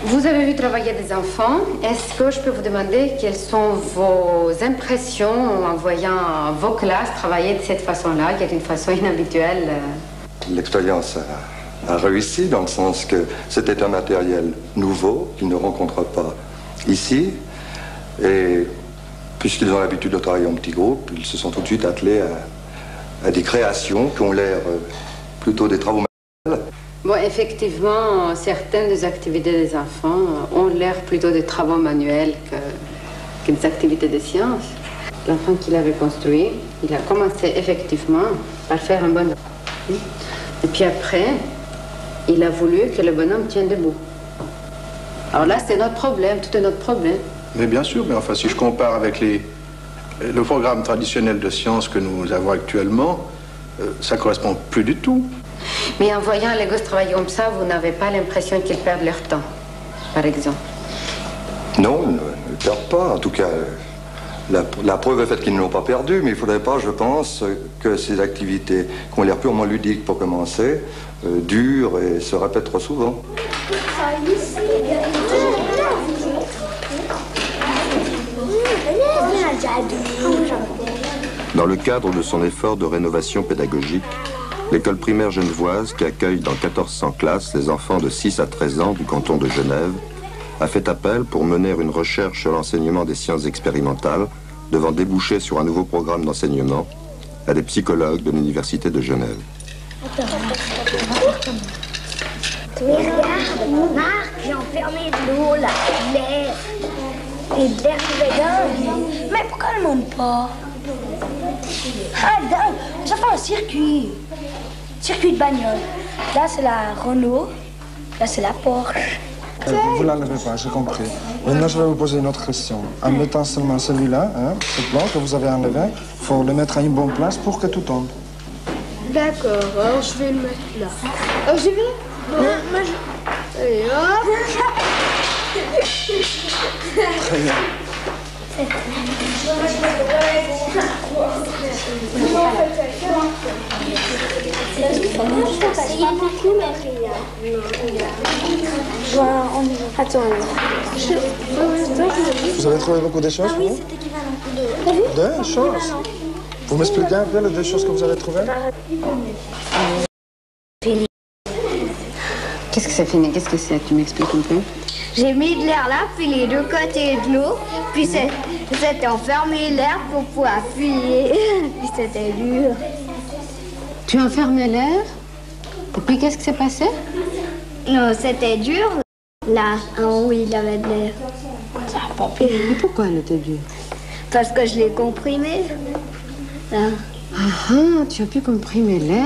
Vous avez vu travailler des enfants. Est-ce que je peux vous demander quelles sont vos impressions en voyant vos classes travailler de cette façon-là, qui est une façon inhabituelle? L'expérience a réussi dans le sens que c'était un matériel nouveau qu'ils ne rencontrent pas ici. Et puisqu'ils ont l'habitude de travailler en petits groupes, ils se sont tout de suite attelés à des créations qui ont l'air plutôt des travaux manuels. Bon, effectivement, certaines des activités des enfants ont l'air plutôt des travaux manuels que des activités de sciences. L'enfant qui l'avait construit, il a commencé effectivement par faire un bonhomme. Et puis après, il a voulu que le bonhomme tienne debout. Alors là, c'est notre problème, tout est notre problème. Mais bien sûr, mais enfin, si je compare avec le programme traditionnel de sciences que nous avons actuellement, ça ne correspond plus du tout. Mais en voyant les gosses travailler comme ça, vous n'avez pas l'impression qu'ils perdent leur temps, par exemple? Non, ils ne perdent pas. En tout cas, la preuve est faite qu'ils ne l'ont pas perdu, mais il ne faudrait pas, je pense, que ces activités, qui ont l'air purement ludiques pour commencer, durent et se répètent trop souvent. Dans le cadre de son effort de rénovation pédagogique, l'école primaire genevoise, qui accueille dans 1400 classes les enfants de 6 à 13 ans du canton de Genève, a fait appel pour mener une recherche sur l'enseignement des sciences expérimentales devant déboucher sur un nouveau programme d'enseignement à des psychologues de l'Université de Genève. Regarde, Marc, j'ai enfermé de l'eau, là, l'air. Et de l'air dedans. Mais pourquoi elle ne monte pas? Ah, dingue, ça fait un circuit. Circuit de bagnole. Là, c'est la Renault. Là, c'est la Porsche. Vous ne l'enlevez pas, j'ai compris. Maintenant, je vais vous poser une autre question. En mettant seulement celui-là, ce plan que vous avez enlevé, il faut le mettre à une bonne place pour que tout tombe. D'accord, alors je vais le mettre là. Alors, j'y vais? Moi, je... Allez, hop. Très bien. Attends. Vous avez trouvé beaucoup de choses? Ah oui, c'est équivalent. Deux choses? Vous m'expliquez un peu les deux choses que vous avez trouvées? Qu'est-ce que c'est fini? Qu'est-ce que c'est? Tu m'expliques un peu? J'ai mis de l'air là, puis les deux côtés de l'eau, puis c'était enfermé l'air pour pouvoir appuyer, puis c'était dur. Tu as enfermé l'air? Et puis qu'est-ce qui s'est passé? Non, c'était dur. Là, en haut, il y avait de l'air. Mais pourquoi elle était dure? Parce que je l'ai comprimé. Là. Ah, tu as pu comprimer l'air.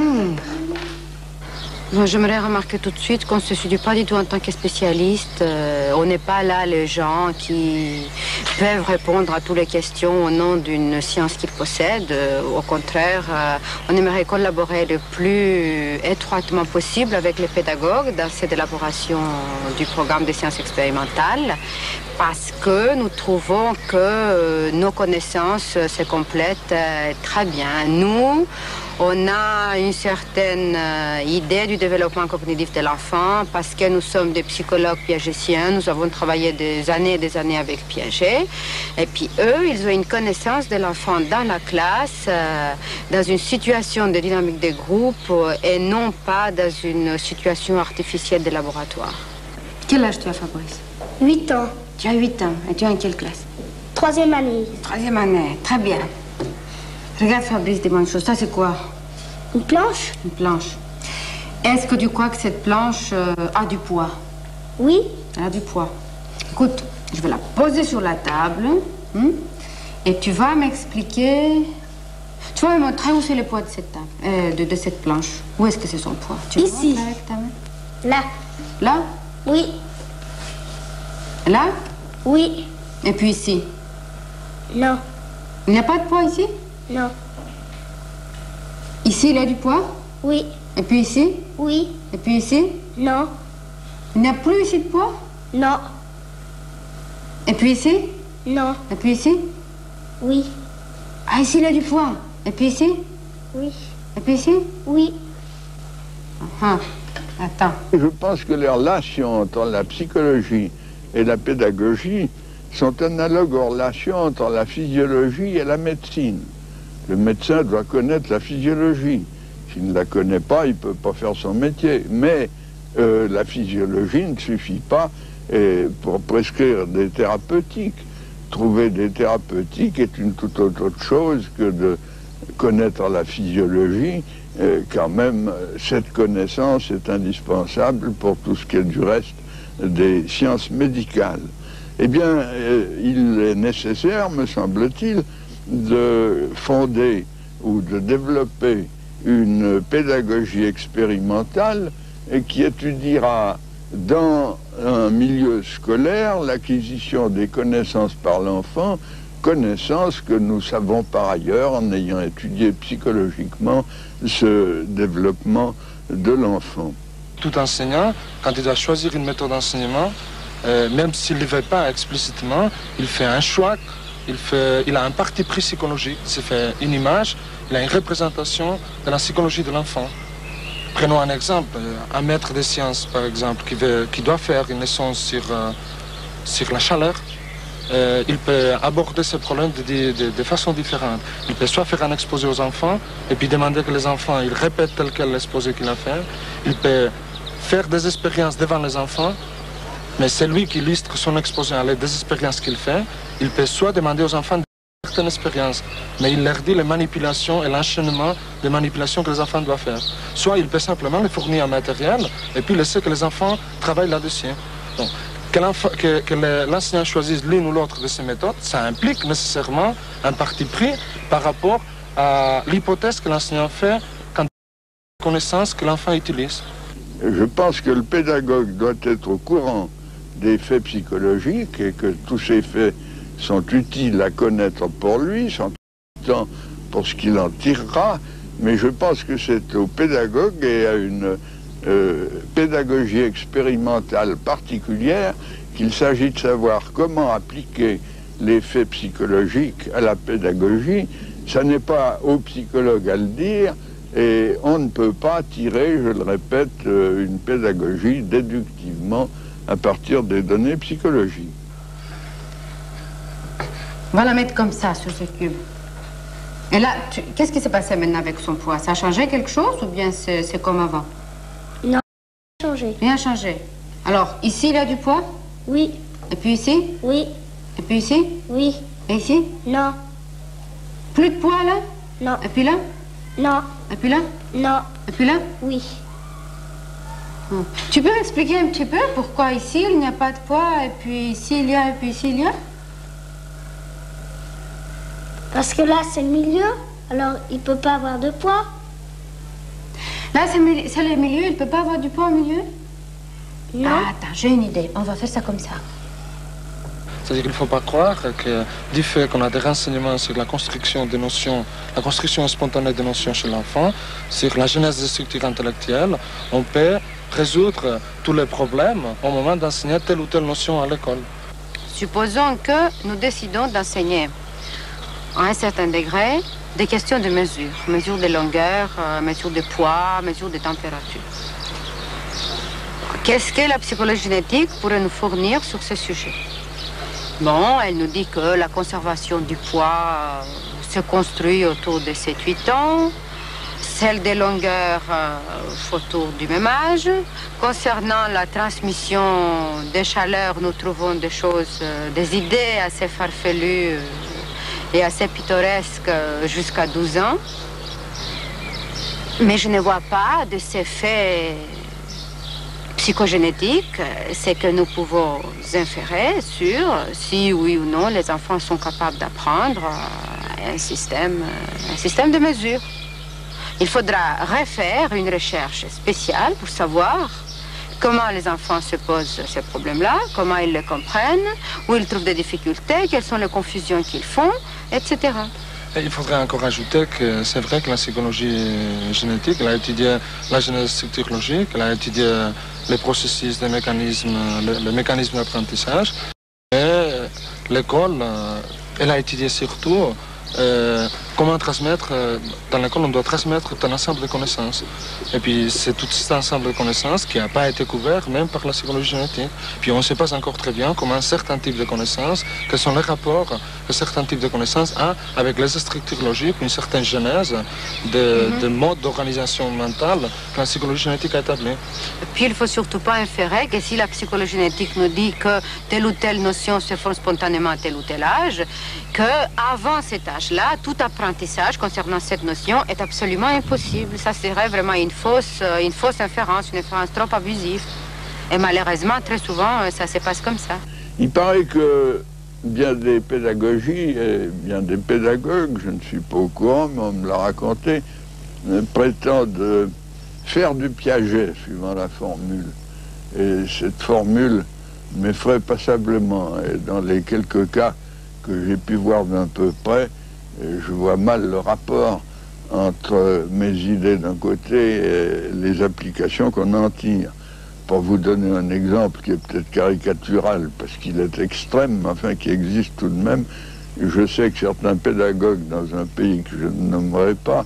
Bon, j'aimerais remarquer tout de suite qu'on ne se situe pas du tout en tant que spécialiste. On n'est pas là les gens qui peuvent répondre à toutes les questions au nom d'une science qu'ils possèdent. Au contraire, on aimerait collaborer le plus étroitement possible avec les pédagogues dans cette élaboration du programme des sciences expérimentales parce que nous trouvons que nos connaissances se complètent très bien. Nous, on a une certaine idée du développement cognitif de l'enfant parce que nous sommes des psychologues piagétiens. Nous avons travaillé des années et des années avec Piaget. Et puis eux, ils ont une connaissance de l'enfant dans la classe, dans une situation de dynamique de groupe et non pas dans une situation artificielle de laboratoire. Quel âge tu as, Fabrice? 8 ans. Tu as 8 ans. Et tu es en quelle classe? Troisième année. Troisième année, très bien. Regarde Fabrice, dis-moi une chose, ça c'est quoi? Une planche? Une planche. Est-ce que tu crois que cette planche a du poids? Oui. Elle a du poids. Écoute, je vais la poser sur la table, et tu vas m'expliquer... Tu vas me montrer où c'est le poids de cette table, de cette planche. Où est-ce que c'est son poids? Tu ici. Avec ta main? Là. Là? Oui. Là? Oui. Et puis ici? Non. Il n'y a pas de poids ici? Non. Ici, il y a du poids? Oui. Et puis ici? Oui. Et puis ici? Non. Il n'y a plus ici de poids? Non. Et puis ici? Non. Et puis ici? Oui. Ah, ici, il y a du poids. Et puis ici? Oui. Et puis ici? Oui. Attends. Je pense que les relations entre la psychologie et la pédagogie sont analogues aux relations entre la physiologie et la médecine. Le médecin doit connaître la physiologie. S'il ne la connaît pas, il ne peut pas faire son métier. Mais la physiologie ne suffit pas pour prescrire des thérapeutiques. Trouver des thérapeutiques est une toute autre chose que de connaître la physiologie. Quand même, cette connaissance est indispensable pour tout ce qui est du reste des sciences médicales. Eh bien, il est nécessaire, me semble-t-il, de fonder ou de développer une pédagogie expérimentale qui étudiera dans un milieu scolaire l'acquisition des connaissances par l'enfant, connaissances que nous savons par ailleurs en ayant étudié psychologiquement ce développement de l'enfant. Tout enseignant, quand il doit choisir une méthode d'enseignement, même s'il ne le veut pas explicitement, il fait un choix, il a un parti pris psychologique, il fait une image, il a une représentation de la psychologie de l'enfant. Prenons un exemple, un maître des sciences par exemple, qui doit faire une leçon sur la chaleur. Il peut aborder ce problème de façon différente. Il peut soit faire un exposé aux enfants et puis demander que les enfants ils répètent tel quel l'exposé qu'il a fait. Il peut faire des expériences devant les enfants, mais c'est lui qui illustre son exposé à l'aide des expériences qu'il fait. Il peut soit demander aux enfants certaines expériences, mais il leur dit les manipulations et l'enchaînement des manipulations que les enfants doivent faire. Soit il peut simplement leur fournir un matériel et puis laisser que les enfants travaillent là-dessus. Donc, que l'enseignant choisisse l'une ou l'autre de ces méthodes, ça implique nécessairement un parti pris par rapport à l'hypothèse que l'enseignant fait quant aux connaissances que l'enfant utilise. Je pense que le pédagogue doit être au courant des faits psychologiques et que tous ces faits sont utiles à connaître pour lui, sont importants pour ce qu'il en tirera, mais je pense que c'est au pédagogue et à une pédagogie expérimentale particulière qu'il s'agit de savoir comment appliquer les faits psychologiques à la pédagogie. Ça n'est pas au psychologue à le dire et on ne peut pas tirer, je le répète, une pédagogie déductivement à partir des données psychologiques. On va la mettre comme ça sur ce cube. Et là, qu'est-ce qui s'est passé maintenant avec son poids? Ça a changé quelque chose ou bien c'est comme avant? Non, changé. Rien changé. Alors, ici, il y a du poids? Oui. Et puis ici? Oui. Et puis ici? Oui. Et ici? Non. Plus de poids là? Non. Et puis là? Non. Et puis là? Non. Et puis là? Oui. Tu peux m'expliquer un petit peu pourquoi ici il n'y a pas de poids et puis ici il y a et puis ici il y a? Parce que là c'est le milieu, alors il peut pas avoir de poids. Là c'est le milieu, il peut pas avoir du poids au milieu? Non. Ah, attends, j'ai une idée, on va faire ça comme ça. C'est-à-dire qu'il ne faut pas croire que du fait qu'on a des renseignements sur la construction des notions, la construction spontanée des notions chez l'enfant, sur la genèse des structures intellectuelles, on peut résoudre tous les problèmes au moment d'enseigner telle ou telle notion à l'école. Supposons que nous décidons d'enseigner à un certain degré des questions de mesure. Mesure de longueur, mesure de poids, mesure de température. Qu'est-ce que la psychologie génétique pourrait nous fournir sur ce sujet? Bon, elle nous dit que la conservation du poids se construit autour de 7-8 ans. celle des longueurs autour du même âge. Concernant la transmission des chaleurs, nous trouvons des choses, des idées assez farfelues et assez pittoresques jusqu'à 12 ans. Mais je ne vois pas de ces faits psychogénétiques, c'est que nous pouvons inférer sur si oui ou non les enfants sont capables d'apprendre un système de mesure. Il faudra refaire une recherche spéciale pour savoir comment les enfants se posent ces problèmes-là, comment ils les comprennent, où ils trouvent des difficultés, quelles sont les confusions qu'ils font, etc. Et il faudrait encore ajouter que c'est vrai que la psychologie génétique, elle a étudié la genèse structurologique, elle a étudié les processus, les mécanismes, le mécanisme d'apprentissage. Et l'école, elle a étudié surtout comment transmettre, dans l'école on doit transmettre un ensemble de connaissances. Et puis c'est tout cet ensemble de connaissances qui n'a pas été couvert même par la psychologie génétique. Puis on ne sait pas encore très bien comment certains types de connaissances, quels sont les rapports que certains types de connaissances ont avec les structures logiques, une certaine genèse de mode d'organisation mentale que la psychologie génétique a établi. Puis il ne faut surtout pas inférer que si la psychologie génétique nous dit que telle ou telle notion se forme spontanément à tel ou tel âge, qu'avant cet âge-là, tout apprentissage concernant cette notion est absolument impossible. Ça serait vraiment une fausse inférence, une inférence trop abusive. Et malheureusement, très souvent, ça se passe comme ça. Il paraît que bien des pédagogies et bien des pédagogues, je ne suis pas au courant, mais on me l'a raconté, prétendent faire du Piaget, suivant la formule. Et cette formule m'effraie passablement. Et dans les quelques cas que j'ai pu voir d'un peu près, je vois mal le rapport entre mes idées d'un côté et les applications qu'on en tire. Pour vous donner un exemple qui est peut-être caricatural, parce qu'il est extrême, mais enfin qui existe tout de même, je sais que certains pédagogues dans un pays que je ne nommerai pas,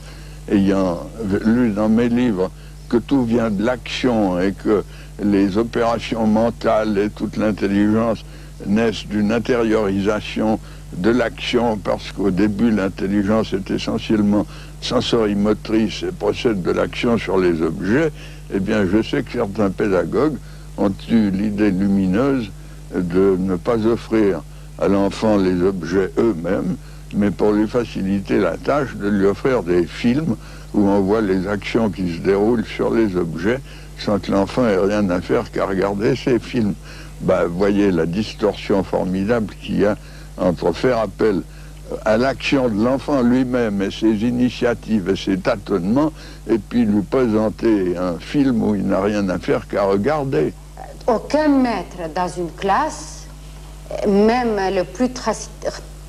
ayant lu dans mes livres que tout vient de l'action et que les opérations mentales et toute l'intelligence naissent d'une intériorisation de l'action, parce qu'au début l'intelligence est essentiellement sensorimotrice et procède de l'action sur les objets, eh bien je sais que certains pédagogues ont eu l'idée lumineuse de ne pas offrir à l'enfant les objets eux-mêmes, mais pour lui faciliter la tâche, de lui offrir des films où on voit les actions qui se déroulent sur les objets sans que l'enfant ait rien à faire qu'à regarder ces films. Voyez la distorsion formidable qu'il y a entre faire appel à l'action de l'enfant lui-même et ses initiatives et ses tâtonnements, et puis lui présenter un film où il n'a rien à faire qu'à regarder. Aucun maître dans une classe, même le plus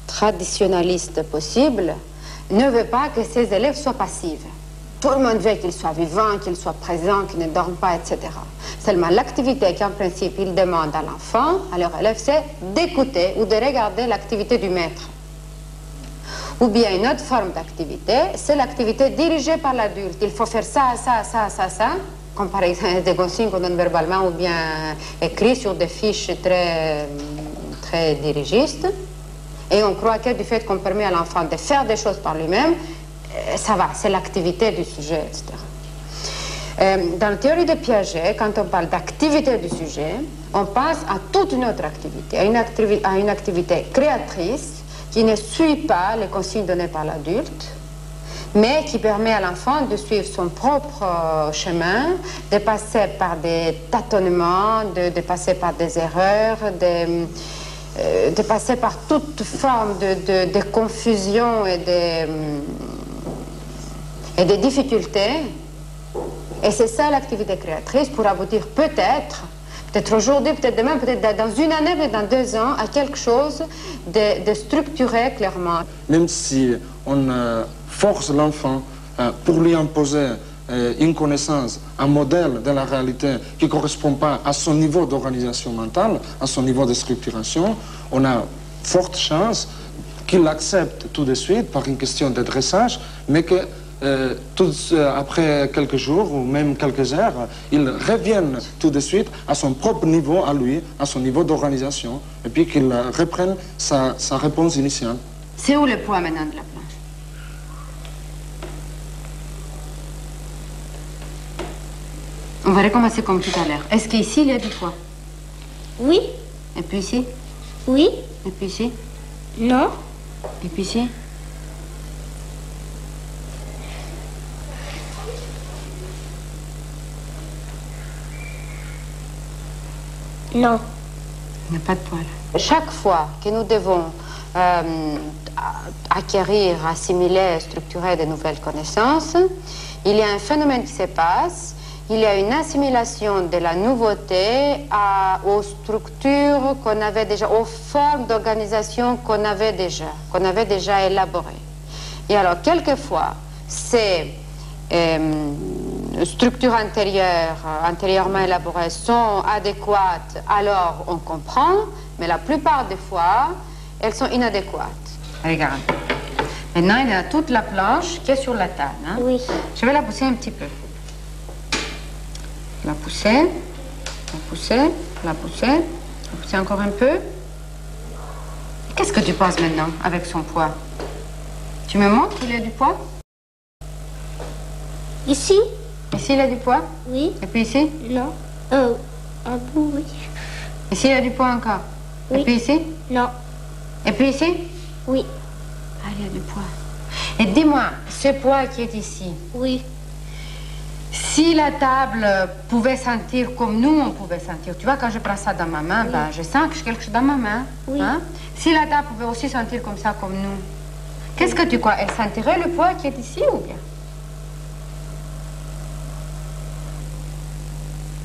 traditionnaliste possible, ne veut pas que ses élèves soient passifs. Tout le monde veut qu'ils soient vivants, qu'ils soient présents, qu'ils ne dorment pas, etc. Seulement l'activité qu'en principe il demande à l'enfant, à leur élève, c'est d'écouter ou de regarder l'activité du maître. Ou bien une autre forme d'activité, c'est l'activité dirigée par l'adulte. Il faut faire ça, ça, ça, ça, ça, comme par exemple des consignes qu'on donne verbalement ou bien écrits sur des fiches très dirigistes. Et on croit que du fait qu'on permet à l'enfant de faire des choses par lui-même, ça va, c'est l'activité du sujet, etc. Dans la théorie de Piaget, quand on parle d'activité du sujet, on passe à toute une autre activité, à une activité créatrice qui ne suit pas les consignes données par l'adulte, mais qui permet à l'enfant de suivre son propre chemin, de passer par des tâtonnements, de passer par des erreurs, de passer par toute forme de confusion et des difficultés. Et c'est ça l'activité créatrice pour aboutir peut-être aujourd'hui, peut-être demain, peut-être dans une année, peut-être dans 2 ans, à quelque chose de structuré clairement. Même si on force l'enfant pour lui imposer une connaissance, un modèle de la réalité qui ne correspond pas à son niveau d'organisation mentale, à son niveau de structuration, on a forte chance qu'il accepte tout de suite par une question de dressage, mais que après quelques jours ou même quelques heures, il revienne tout de suite à son propre niveau à lui, à son niveau d'organisation, et puis qu'il reprenne sa réponse initiale. C'est où le poids maintenant de la planche? va recommencer comme tout à l'heure. Est-ce qu'ici, il y a du poids? Oui. Et puis ici? Oui. Et puis ici? Non. Et puis ici? Non. Il n'y a pas de poids là. Chaque fois que nous devons acquérir, assimiler, structurer de nouvelles connaissances, il y a un phénomène qui se passe, il y a une assimilation de la nouveauté aux structures qu'on avait déjà, aux formes d'organisation qu'on avait déjà élaborées. Et alors, quelquefois, ces structures antérieurement élaborées sont adéquates, alors on comprend, mais la plupart des fois, elles sont inadéquates. Regarde. Maintenant, il y a toute la planche qui est sur la table. Hein? Oui. Je vais la pousser un petit peu. La pousser, la pousser, la pousser, la pousser encore un peu. Qu'est-ce que tu penses maintenant avec son poids? Tu me montres qu'il y a du poids? Ici? Ici, il y a du poids? Oui. Et puis ici? Non. Un bout, oui. Ici, il y a du poids encore? Oui. Et puis ici? Non. Et puis ici? Oui. Ah, il y a du poids. Et dis-moi, ce poids qui est ici? Oui. Si la table pouvait sentir comme nous, on pouvait sentir. Tu vois, quand je prends ça dans ma main, ben, je sens que j'ai quelque chose dans ma main. Oui. Hein? Si la table pouvait aussi sentir comme ça, comme nous, qu'est-ce que tu crois? Elle sentirait le poids qui est ici ou bien?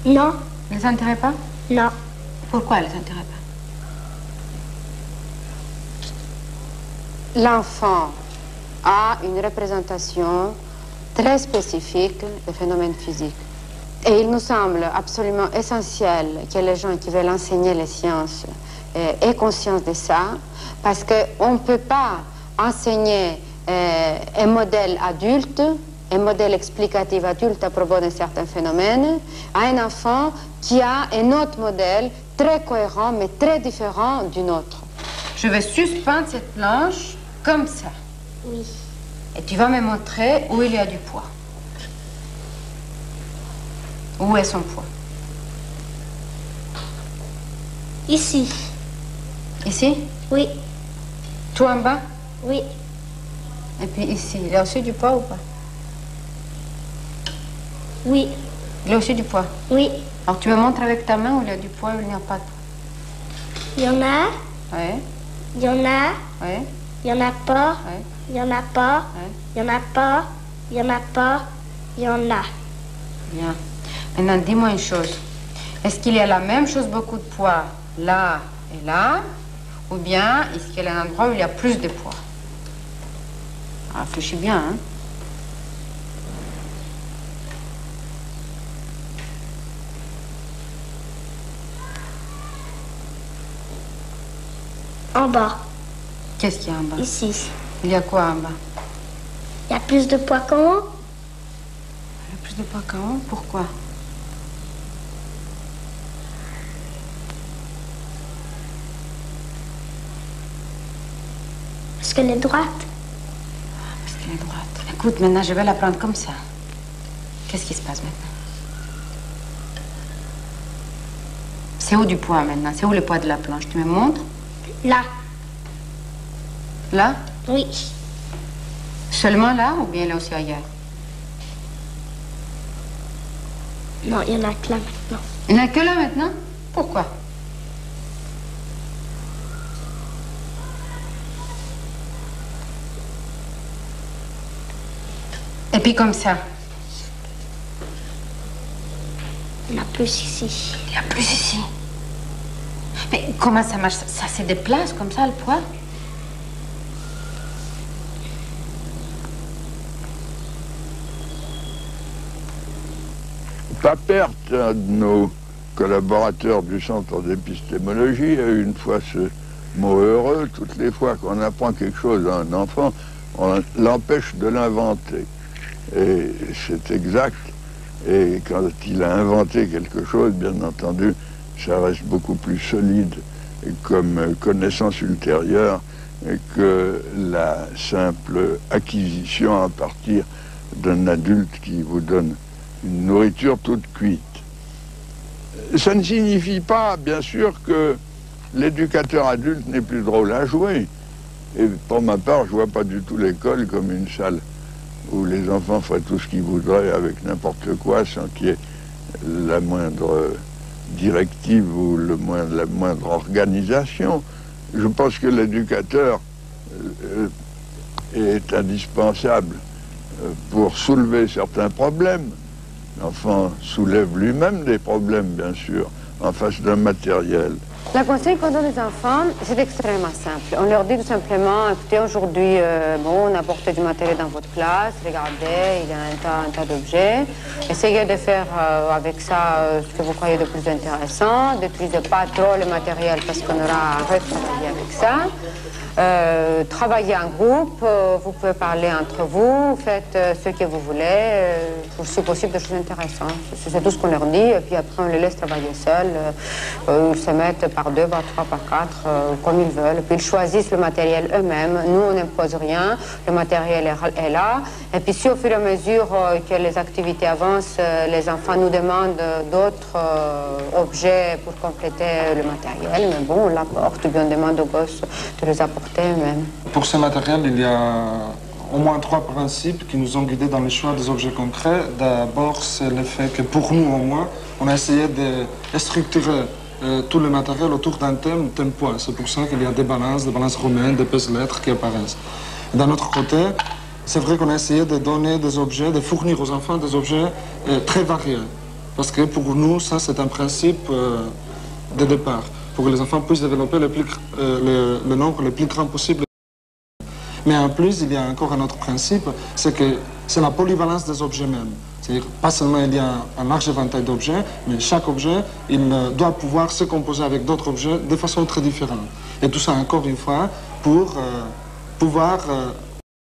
Non. Elle ne sentirait pas? Non. Pourquoi elle ne sentirait pas? L'enfant a une représentation très spécifique des phénomènes physiques. Et il nous semble absolument essentiel que les gens qui veulent enseigner les sciences aient conscience de ça, parce qu'on ne peut pas enseigner un modèle adulte, un modèle explicatif adulte à propos d'un certain phénomène, à un enfant qui a un autre modèle très cohérent, mais très différent du nôtre. Je vais suspendre cette planche comme ça. Oui. Et tu vas me montrer où il y a du poids. Où est son poids? Ici. Ici? Oui. Tout en bas? Oui. Et puis ici, il y a aussi du poids ou pas? Oui. Il y a aussi du poids? Oui. Alors tu me montres avec ta main où il y a du poids ou il n'y a pas de poids? Il y en a. Oui. Il y en a. Oui. Il y en a pas. Oui. Il y en a pas. Oui. Il y en a pas. Il y en a pas. Il y en a. Bien. Maintenant, dis-moi une chose. Est-ce qu'il y a la même chose, beaucoup de poids, là et là, ou bien est-ce qu'il y a un endroit où il y a plus de poids? Réfléchis bien, hein? En bas. Qu'est-ce qu'il y a en bas? Ici. Il y a quoi en bas? Il y a plus de poids qu'en haut. Il y a plus de poids qu'en haut? Pourquoi? Parce qu'elle est droite. Parce qu'elle est droite. Écoute, maintenant, je vais la prendre comme ça. Qu'est-ce qui se passe maintenant? C'est où du poids maintenant? C'est où le poids de la planche? Tu me montres? Là. Là? Oui. Seulement là ou bien là aussi ailleurs? Non, il n'y en a que là maintenant. Il n'y en a que là maintenant? Pourquoi? Et puis comme ça? Il y en a plus ici. Il y a plus ici. Mais comment ça marche? Ça se déplace comme ça, le poids? Papert, un de nos collaborateurs du centre d'épistémologie, a une fois ce mot heureux: toutes les fois qu'on apprend quelque chose à un enfant, on l'empêche de l'inventer. Et c'est exact. Et quand il a inventé quelque chose, bien entendu, ça reste beaucoup plus solide comme connaissance ultérieure que la simple acquisition à partir d'un adulte qui vous donne une nourriture toute cuite. Ça ne signifie pas, bien sûr, que l'éducateur adulte n'est plus drôle à jouer. Et pour ma part, je ne vois pas du tout l'école comme une salle où les enfants feraient tout ce qu'ils voudraient avec n'importe quoi sans qu'il y ait la moindre directive ou la moindre organisation. Je pense que l'éducateur est indispensable pour soulever certains problèmes. L'enfant soulève lui-même des problèmes, bien sûr, en face d'un matériel. Le conseil qu'on donne aux enfants, c'est extrêmement simple. On leur dit tout simplement, écoutez, aujourd'hui, bon, on a porté du matériel dans votre classe, regardez, il y a un tas d'objets. Essayez de faire avec ça ce que vous croyez de plus intéressant, d'utiliser pas trop le matériel parce qu'on aura à retravailler avec ça. Travaillez en groupe, vous pouvez parler entre vous, faites ce que vous voulez, pour si possible des choses intéressantes. C'est tout ce qu'on leur dit, et puis après on les laisse travailler seuls. Ils se mettent par 2, par 3, par 4, comme ils veulent. Puis ils choisissent le matériel eux-mêmes. Nous, on n'impose rien, le matériel est là. Et puis si au fur et à mesure que les activités avancent, les enfants nous demandent d'autres objets pour compléter le matériel, mais bon, on l'apporte, ou bien on demande aux gosses de les apporter eux-mêmes. Pour ce matériel, il y a au moins 3 principes qui nous ont guidés dans le choix des objets concrets. D'abord, c'est le fait que pour nous, au moins, on a essayé de structurer tout le matériel autour d'un thème poids. C'est pour ça qu'il y a des balances romaines, des pèse-lettres qui apparaissent. D'un autre côté, c'est vrai qu'on a essayé de donner des objets, de fournir aux enfants des objets très variés. Parce que pour nous, ça, c'est un principe de départ, pour que les enfants puissent développer le nombre le plus grand possible. Mais en plus, il y a encore un autre principe, c'est que c'est la polyvalence des objets mêmes. C'est-à-dire, pas seulement il y a un large éventail d'objets, mais chaque objet, il doit pouvoir se composer avec d'autres objets de façon très différente. Et tout ça, encore une fois, pour pouvoir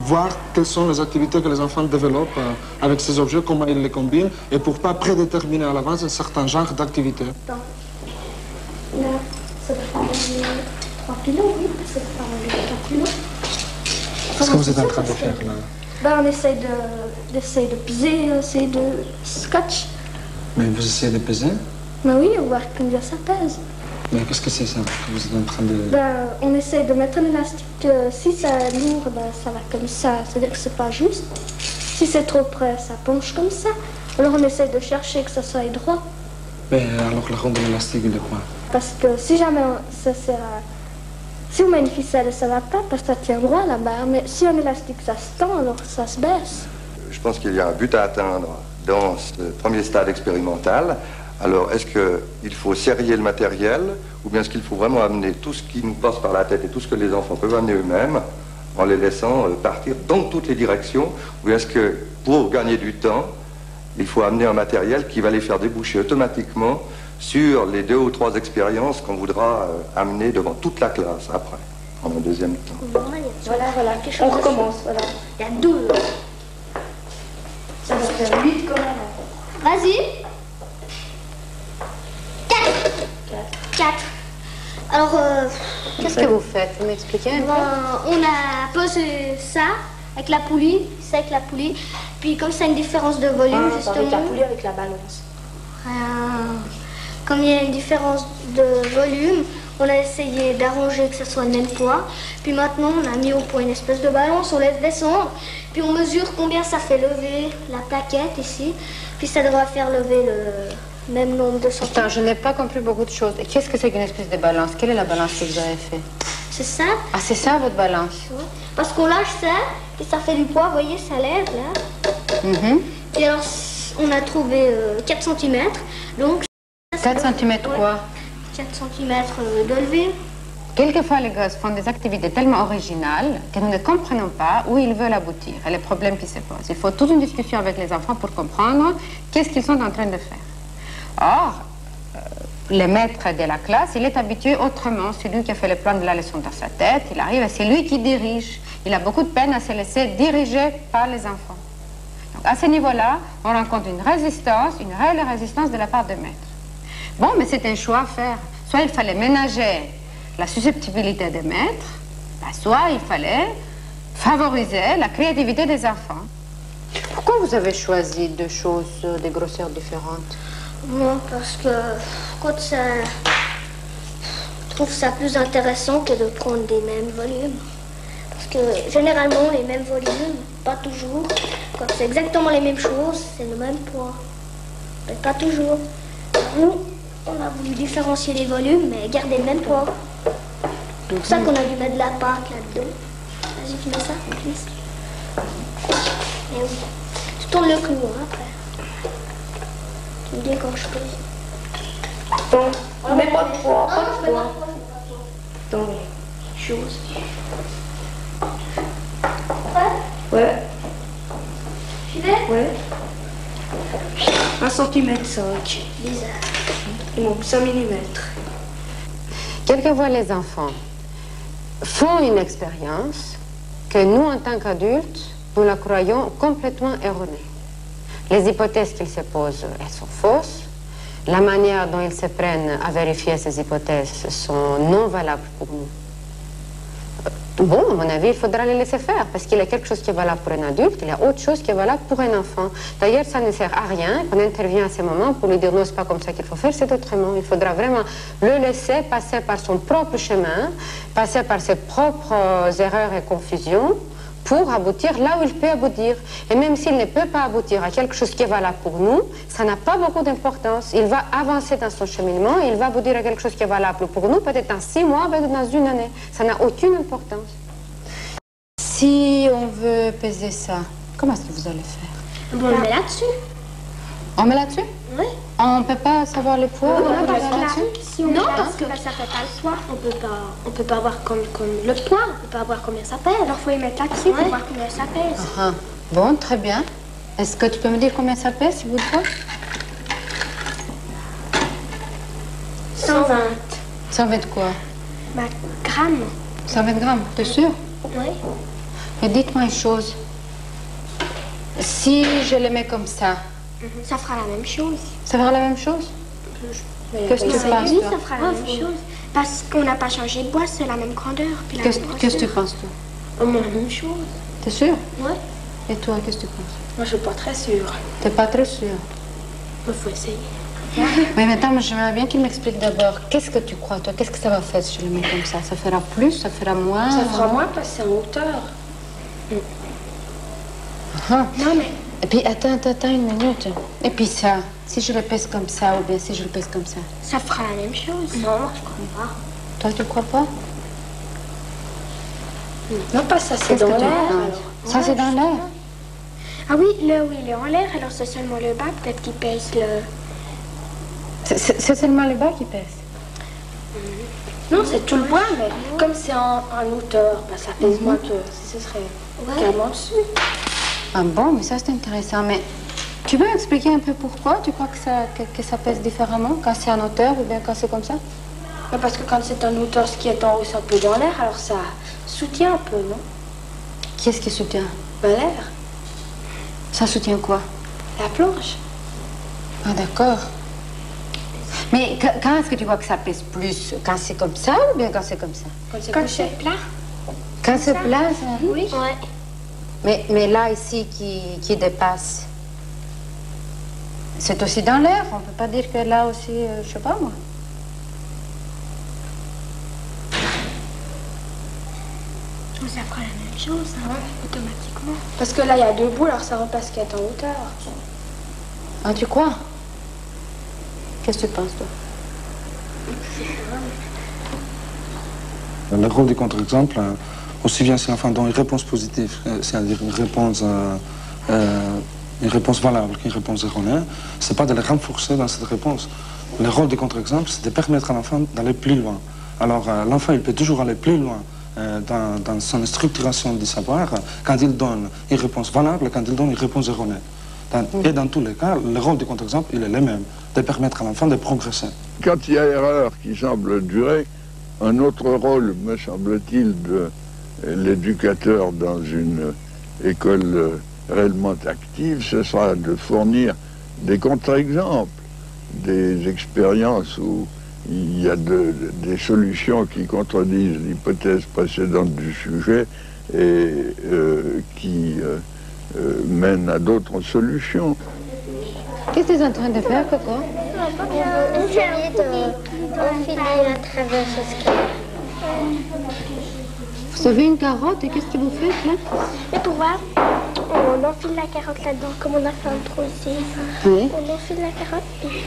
voir quelles sont les activités que les enfants développent avec ces objets, comment ils les combinent, et pour ne pas prédéterminer à l'avance un certain genre d'activité. Là, ça doit faire 3 kilos, oui, ça doit faire 3 kilos. Qu'est-ce que vous êtes en train de faire là? Ben, on essaye de peser, essayer de scotch. Mais vous essayez de peser? Ben oui, voir combien ça pèse. Mais qu'est-ce que c'est ça que vous êtes en train de... Ben, on essaye de mettre un élastique. Si c'est lourd, ben, ça va comme ça, c'est-à-dire que c'est pas juste. Si c'est trop près, ça penche comme ça. Alors on essaye de chercher que ça soit droit. Mais alors la ronde de l'élastique, de quoi? Parce que si jamais si on met une ficelle, ça va pas parce que ça tient droit là-bas. Mais si un élastique, ça se tend, alors ça se baisse. Je pense qu'il y a un but à atteindre dans ce premier stade expérimental. Alors, est-ce qu'il faut serrer le matériel ou bien est-ce qu'il faut vraiment amener tout ce qui nous passe par la tête et tout ce que les enfants peuvent amener eux-mêmes en les laissant partir dans toutes les directions? Ou bien est-ce que pour gagner du temps, il faut amener un matériel qui va les faire déboucher automatiquement sur les 2 ou 3 expériences qu'on voudra amener devant toute la classe après, en un deuxième temps. Voilà, on recommence, voilà. Il y a 12. Ça va faire 8 quand même. Vas-y. 4. Alors, qu'est-ce que vous faites? Vous m'expliquez un peu? On a posé ça avec la poulie, puis comme ça a une différence de volume, justement. Avec la poulie, avec la balance. Comme il y a une différence de volume, on a essayé d'arranger que ce soit le même poids. Puis maintenant, on a mis au point une espèce de balance, on laisse descendre. Puis on mesure combien ça fait lever la plaquette ici. Puis ça devra faire lever le même nombre de centimètres. Attends, je n'ai pas compris beaucoup de choses. Qu'est-ce que c'est qu'une espèce de balance? Quelle est la balance que vous avez fait? C'est ça. Ah, c'est ça votre balance? Ouais. Parce qu'on lâche ça, et ça fait du poids, vous voyez, ça lève là. Et alors, on a trouvé 4 cm. Donc, 4 cm quoi? 4 cm de levée. Quelquefois, les gosses font des activités tellement originales que nous ne comprenons pas où ils veulent aboutir et les problèmes qui se posent. Il faut toute une discussion avec les enfants pour comprendre qu'est-ce qu'ils sont en train de faire. Or, le maître de la classe, il est habitué autrement. C'est lui qui a fait le plan de la leçon dans sa tête. Il arrive et c'est lui qui dirige. Il a beaucoup de peine à se laisser diriger par les enfants. Donc, à ce niveau-là, on rencontre une résistance, une réelle résistance de la part des maîtres. Bon, mais c'est un choix à faire. Soit il fallait ménager la susceptibilité des maîtres, soit il fallait favoriser la créativité des enfants. Pourquoi vous avez choisi 2 choses de grosseurs différentes? Non, parce que quand ça... Je trouve ça plus intéressant que de prendre des mêmes volumes. Parce que généralement, les mêmes volumes, pas toujours. Quand c'est exactement les mêmes choses, c'est le même poids. Mais pas toujours. Nous, on a voulu différencier les volumes, mais garder le même poids. C'est pour ça qu'on a dû mettre de la pâte là-dedans. Vas-y, tu mets ça, Chris. Et oui. Tu tournes le clou, hein, après. Tu me dis quand je peux. Donc, on met pas de poids, pas de poids. Dans les choses. Ouais. Tu veux? Ouais. 1 cm 5. Bizarre. Il manque 5 mm. Quelquefois, les enfants font une expérience que nous, en tant qu'adultes, nous la croyons complètement erronée. Les hypothèses qu'ils se posent, elles sont fausses. La manière dont ils se prennent à vérifier ces hypothèses sont non valables pour nous. Bon, à mon avis, il faudra les laisser faire, parce qu'il y a quelque chose qui est valable pour un adulte, il y a autre chose qui est valable pour un enfant. D'ailleurs, ça ne sert à rien qu'on intervient à ce moment pour lui dire non, c'est pas comme ça qu'il faut faire, c'est autrement. Il faudra vraiment le laisser passer par son propre chemin, passer par ses propres erreurs et confusions, pour aboutir là où il peut aboutir. Et même s'il ne peut pas aboutir à quelque chose qui est valable pour nous, ça n'a pas beaucoup d'importance. Il va avancer dans son cheminement et il va aboutir à quelque chose qui est valable pour nous, peut-être dans 6 mois, peut-être dans 1 année. Ça n'a aucune importance. Si on veut peser ça, comment est-ce que vous allez faire? Bon, on le met là-dessus. On met là-dessus? Oui. On ne peut pas savoir le poids? Non, parce là-dessus? non, parce que ça fait pas le poids. On peut pas avoir comme le poids, on peut pas avoir combien ça pèse. Alors faut les mettre là-dessus pour voir combien ça pèse. Ah, bon, très bien. Est-ce que tu peux me dire combien ça pèse, s'il vous plaît? 120. 120 quoi? Bah, grammes. 120 grammes, t'es sûr? Oui. Et dites-moi une chose. Si je les mets comme ça, Ça fera la même chose. ça fera la même chose? Qu'est-ce que tu penses, Oui, toi? ça fera la même chose. Parce qu'on n'a pas changé de bois, c'est la même grandeur. puis la même Qu'est-ce que tu grosseur. penses, toi? Au moins la même chose. T'es sûr? Oui. Et toi, qu'est-ce que tu penses? Moi, je suis pas très sûre. T'es pas très sûr. Il faut essayer. Oui, maintenant, j'aimerais bien qu'il m'explique d'abord. Qu'est-ce que tu crois, toi? Qu'est-ce que ça va faire si je le mets comme ça? Ça fera plus? Ça fera moins? Ça fera moins parce que c'est en hauteur. Ah. Non, mais Et puis, attends une minute. Et puis ça, si je le pèse comme ça ou bien si je le pèse comme ça, ça fera la même chose. Non, je crois pas. toi, tu crois pas? Non, pas ça, c'est Qu'est-ce dans que tu l'air. penses? alors. Ça, c'est dans l'air. Ah oui, là où il est en l'air, alors c'est seulement le bas peut-être qui pèse le... C'est seulement le bas qui pèse. Non, c'est tout le bois, mais comme c'est en hauteur, bah, ça pèse moins que si ce serait carrément dessus. Ah bon, mais ça, c'est intéressant. Mais tu peux m'expliquer un peu pourquoi tu crois que ça pèse différemment quand c'est en hauteur ou bien quand c'est comme ça? Bah, parce que quand c'est en hauteur, ce qui est en haut, c'est un peu dans l'air, alors ça soutient un peu, non? Qui est-ce qui soutient? Bah, l'air, Ça soutient quoi? la planche. Ah, d'accord. Mais quand est-ce que tu vois que ça pèse plus? Quand c'est comme ça ou bien quand c'est comme ça? Quand c'est Quand couché. c'est plat. Quand c'est plat, ça? Oui. Ouais. Mais là, ici, qui dépasse, c'est aussi dans l'air. On ne peut pas dire que là aussi, je sais pas moi. Ça fera la même chose, hein, automatiquement. Parce que là, il y a 2 bouts, alors ça remplace ce qui est en hauteur. Ah, tu crois? Qu'est-ce que tu penses, toi? Le rôle du contre-exemple, aussi bien si l'enfant donne une réponse positive, c'est-à-dire une réponse valable qu'une réponse erronée, c'est pas de le renforcer dans cette réponse. Le rôle du contre-exemple, c'est de permettre à l'enfant d'aller plus loin. Alors, l'enfant, il peut toujours aller plus loin dans son structuration du savoir quand il donne une réponse valable, quand il donne une réponse erronée. Et dans tous les cas, le rôle du contre-exemple, il est le même, de permettre à l'enfant de progresser. Quand il y a erreur qui semble durer, un autre rôle, me semble-t-il, de l'éducateur dans une école réellement active, ce sera de fournir des contre-exemples, des expériences où il y a des solutions qui contredisent l'hypothèse précédente du sujet et qui mènent à d'autres solutions. Qu'est-ce que tu es en train de faire, Coco? On essayer d'enfiler à travers ce qu'il y a. Vous avez une carotte et qu'est-ce que vous faites là? Mais pour voir, on enfile la carotte là-dedans, comme on a fait un trou ici. Oui. On enfile la carotte, puis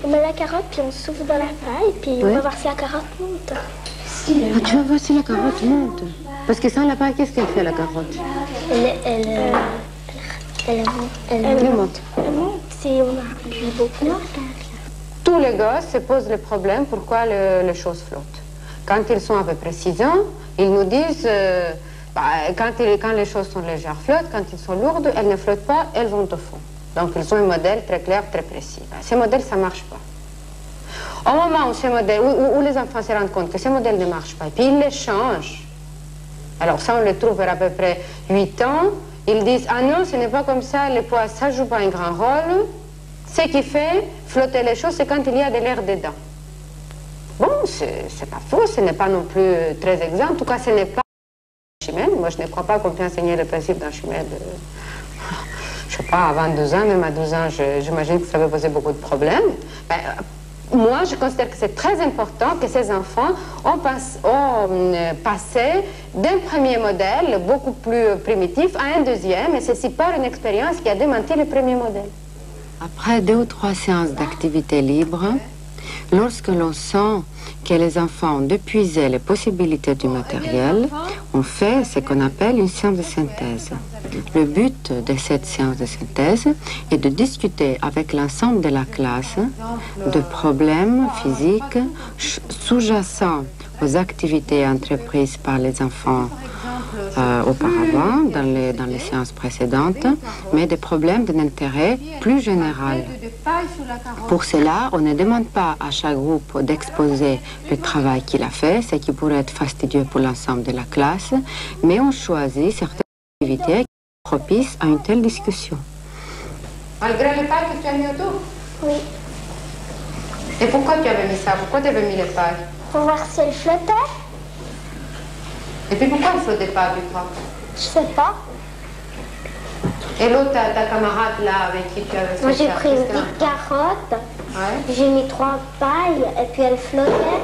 on met la carotte, puis on souffle dans la paille, puis on va voir si la carotte monte. Ah, tu vas voir si la carotte monte. Parce que sans la paille, qu'est-ce qu'elle fait la carotte? Elle monte. Elle monte si on a beaucoup. Tous les gosses se posent le problème pourquoi les choses flottent. Quand ils sont à peu près 6 ans, ils nous disent quand les choses sont légères, flottent, quand ils sont lourdes, elles ne flottent pas, elles vont au fond. Donc ils ont un modèle très clair, très précis. Ces modèles, ça ne marche pas. Au moment où, où les enfants se rendent compte que ces modèles ne marchent pas, et puis ils les changent. Alors ça, on le trouve vers à peu près 8 ans. Ils disent, ah non, ce n'est pas comme ça, les poids, ça ne joue pas un grand rôle. Ce qui fait flotter les choses, c'est quand il y a de l'air dedans. Bon, c'est pas faux, ce n'est pas non plus très exact. En tout cas, ce n'est pas Archimède. Moi, je ne crois pas qu'on peut enseigner le principe d'Archimède. Je ne sais pas, avant 12 ans, même à 12 ans, j'imagine que ça va poser beaucoup de problèmes. Ben, moi, je considère que c'est très important que ces enfants ont passé d'un premier modèle beaucoup plus primitif à un deuxième, et ceci par une expérience qui a démenti le premier modèle. Après 2 ou 3 séances d'activité libre, lorsque l'on sent que les enfants ont épuisé les possibilités du matériel, on fait ce qu'on appelle une séance de synthèse. Le but de cette séance de synthèse est de discuter avec l'ensemble de la classe de problèmes physiques sous-jacents aux activités entreprises par les enfants auparavant, dans les séances précédentes, mais des problèmes d'un intérêt plus général. Pour cela, on ne demande pas à chaque groupe d'exposer le travail qu'il a fait, ce qui pourrait être fastidieux pour l'ensemble de la classe, mais on choisit certaines activités qui sont propices à une telle discussion. Malgré les pailles que tu as mis autour? Oui. Et pourquoi tu avais mis ça? Pourquoi tu avais mis les pailles? Pour voir si elle flottait. Et puis pourquoi elle ne flottait pas, du coup? Je sais pas. Et l'autre, ta camarade là, avec qui tu avais fait ça? Moi, j'ai pris une petite carotte, ouais. J'ai mis 3 pailles, et puis elle flottait.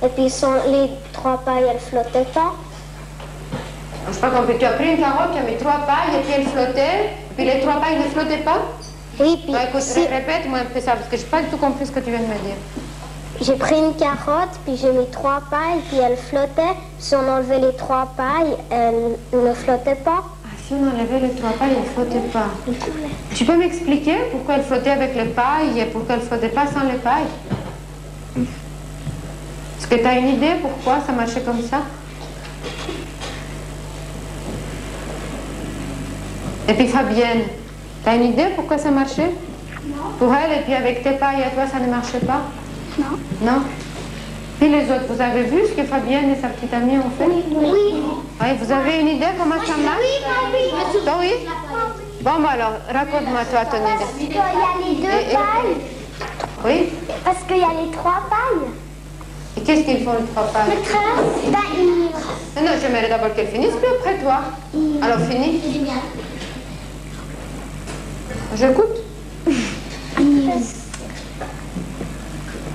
Et puis les 3 pailles, elles flottaient pas. Je n'ai pas compris. Tu as pris une carotte, tu as mis 3 pailles, et puis elle flottait, et puis les 3 pailles ne flottaient pas? Oui, puis... Écoute, répète-moi un peu ça, parce que je n'ai pas du tout compris ce que tu viens de me dire. J'ai pris une carotte, puis j'ai mis 3 pailles, puis elle flottait. Si on enlevait les 3 pailles, elle ne flottait pas. Ah, si on enlevait les 3 pailles, elle ne flottait pas. Tu peux m'expliquer pourquoi elle flottait avec les pailles et pourquoi elle ne flottait pas sans les pailles? Est-ce que tu as une idée pourquoi ça marchait comme ça? Et puis Fabienne, tu as une idée pourquoi ça marchait? Non. Pour elle, et puis avec tes pailles à toi, ça ne marchait pas? Non. Non? Puis les autres, vous avez vu ce que Fabienne et sa petite amie ont fait? Oui. Oui, vous avez une idée comment ça marche? Oui. Toi, oui? Bon, bah alors, raconte-moi toi ton idée. Parce qu'il y a les 2 pailles. Oui? Parce qu'il y a les 3 pailles. Et qu'est-ce qu'ils font les 3 pailles? Le Non, j'aimerais d'abord qu'elle finisse, puis après toi. Alors, finis. J'écoute.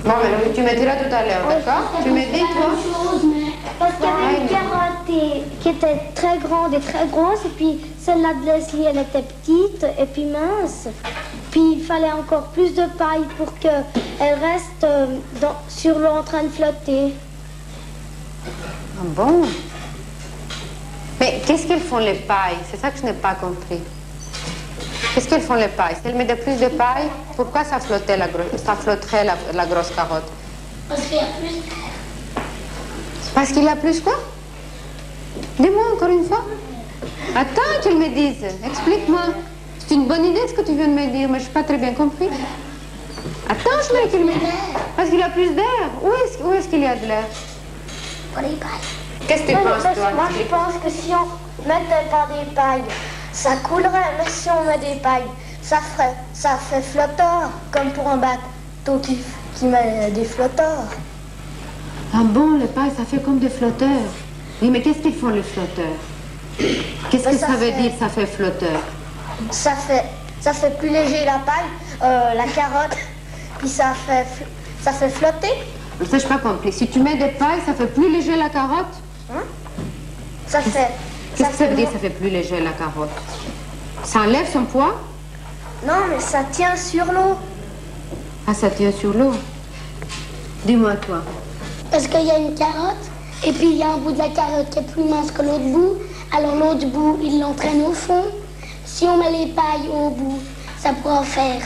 Bon, mais tu me diras tout à l'heure, d'accord? Tu me dis, toi? Parce qu'il y avait une carotte qui était très grande et très grosse, et puis celle-là de Leslie, elle était petite et puis mince. Puis il fallait encore plus de paille pour qu'elle reste sur l'eau en train de flotter. Ah bon? Mais qu'est-ce qu'ils font les pailles? C'est ça que je n'ai pas compris. Qu'est-ce qu'ils font les pailles? Si elles mettaient plus de paille, pourquoi ça flotterait la grosse carotte? Parce qu'il y a plus d'air. Parce qu'il y a plus quoi? Dis-moi encore une fois. Attends qu'ils me disent. Explique-moi. C'est une bonne idée ce que tu viens de me dire, mais je n'ai pas très bien compris. Attends, je veux qu'il me dise. Parce qu'il y a plus d'air. Où est-ce qu'il y a de l'air? Pour les pailles. Qu'est-ce que tu penses, toi? Moi, je pense que si on mettait pas des pailles, ça coulerait. Mais si on met des pailles, ça fait flotteur, comme pour un bateau qui met des flotteurs. Ah bon, les pailles, ça fait comme des flotteurs. Oui, mais qu'est-ce qu'ils font, les flotteurs? Qu'est-ce que ça veut dire, ça fait flotteur? Ça fait plus léger la paille, la carotte, puis ça fait flotter. Ça, je n'ai pas compris. Si tu mets des pailles, ça fait plus léger la carotte? Hein? Ça fait... Qu'est-ce que ça veut dire, ça fait plus léger la carotte? Ça enlève son poids? Non, mais ça tient sur l'eau. Ah, ça tient sur l'eau. Dis-moi, toi. Parce qu'il y a une carotte, et puis il y a un bout de la carotte qui est plus mince que l'autre bout. Alors l'autre bout, il l'entraîne au fond. Si on met les pailles au bout, ça pourra faire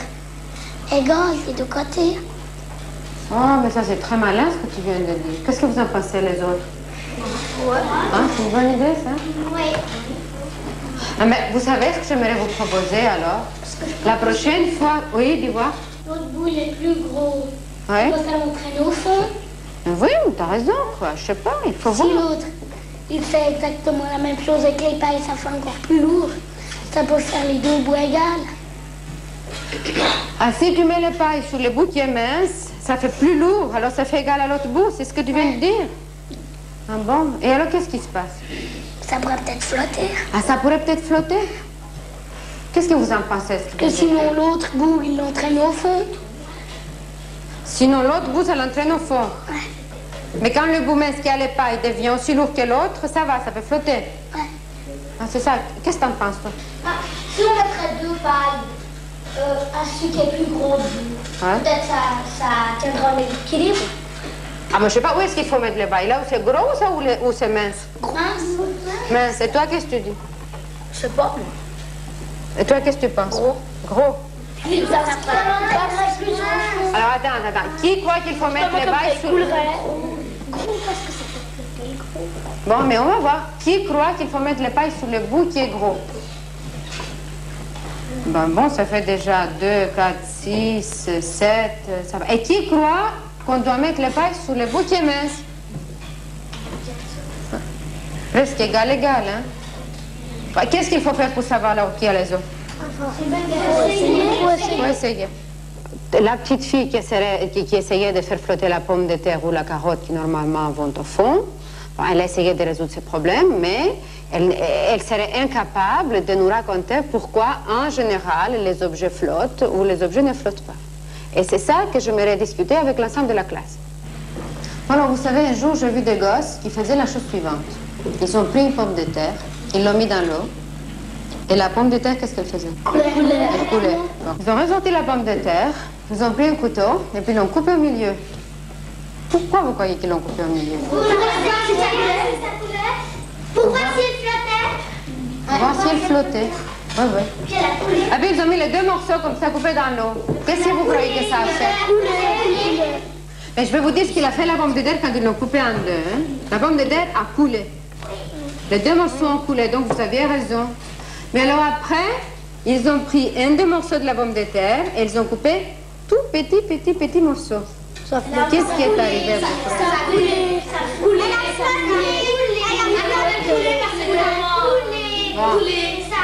égal des deux côtés. Oh, mais ça, c'est très malin ce que tu viens de dire. Qu'est-ce que vous en pensez, les autres? Ouais. Hein, c'est une bonne idée, ça? Oui. Ah, mais vous savez ce que j'aimerais vous proposer, alors? La prochaine fois... Oui, dis-moi. L'autre bout, il est plus gros. Ouais. Ça l'entraîne au fond. Oui, t'as raison, quoi. Je sais pas, il faut voir. Si l'autre, il fait exactement la même chose avec les pailles, ça fait encore plus lourd. Ça peut faire les deux bouts égales. Ah, si tu mets les pailles sur le bout qui est mince, ça fait plus lourd, alors ça fait égal à l'autre bout, c'est ce que tu viens de dire? Ah bon? Et alors, qu'est-ce qui se passe? Ça pourrait peut-être flotter. Ah, ça pourrait peut-être flotter? Qu'est-ce que vous en pensez? Que sinon, l'autre bout, il l'entraîne au fond. Sinon, l'autre bout, ça l'entraîne au fond. Ouais. Mais quand le bout mince qui a les pailles devient aussi lourd que l'autre, ça va, ça peut flotter. Ouais. Ah, c'est ça. Qu'est-ce que t'en penses, toi? Ah, si on mettrait deux pailles à celui qui est plus gros, peut-être ça tiendra l'équilibre. Ah, mais je sais pas, où est-ce qu'il faut mettre les pailles? Là où c'est gros ou ça, où c'est mince? Mince. Mince. Et toi, qu'est-ce que tu dis? Je sais pas. Et toi, qu'est-ce que tu penses? Gros. Gros. Alors, attends. Qui croit qu'il faut mettre les pailles sur le... Bon, mais on va voir. Qui croit qu'il faut mettre les pailles sur le bout qui est gros? Bon, ça fait déjà 2, 4, 6, 7, ça va. Et qui croit qu'on doit mettre les pailles sur le bout qui est mince? Presque égal, hein? Qu'est-ce qu'il faut faire pour savoir alors qui a les os? Il faut essayer. La petite fille qui essayait de faire flotter la pomme de terre ou la carotte qui normalement vont au fond, elle a essayé de résoudre ce problème, mais elle serait incapable de nous raconter pourquoi, en général, les objets flottent ou les objets ne flottent pas. Et c'est ça que j'aimerais discuter avec l'ensemble de la classe. Alors, vous savez, un jour, j'ai vu des gosses qui faisaient la chose suivante. Ils ont pris une pomme de terre, ils l'ont mis dans l'eau, et la pomme de terre, qu'est-ce qu'elle faisait? Elle coulait. Bon. Ils ont ressorti la pomme de terre, ils ont pris un couteau, et puis l'ont coupé au milieu. Pourquoi vous croyez qu'ils l'ont coupé au milieu? pour voir si elle flottait. Voir si elle flottait. Oui, oui. Ah bien, ils ont mis les deux morceaux comme ça, coupés dans l'eau. Qu'est-ce que vous croyez que ça a fait? Mais je vais vous dire ce qu'il a fait la pomme de terre quand ils l'ont coupée en deux. Hein. La pomme de terre a coulé. Les deux morceaux ont coulé, donc vous aviez raison. Mais alors après, ils ont pris un des morceaux de la pomme de terre et ils ont coupé tout petit morceau. Qu'est-ce qui est arrivé? Ça a coulé. Bon.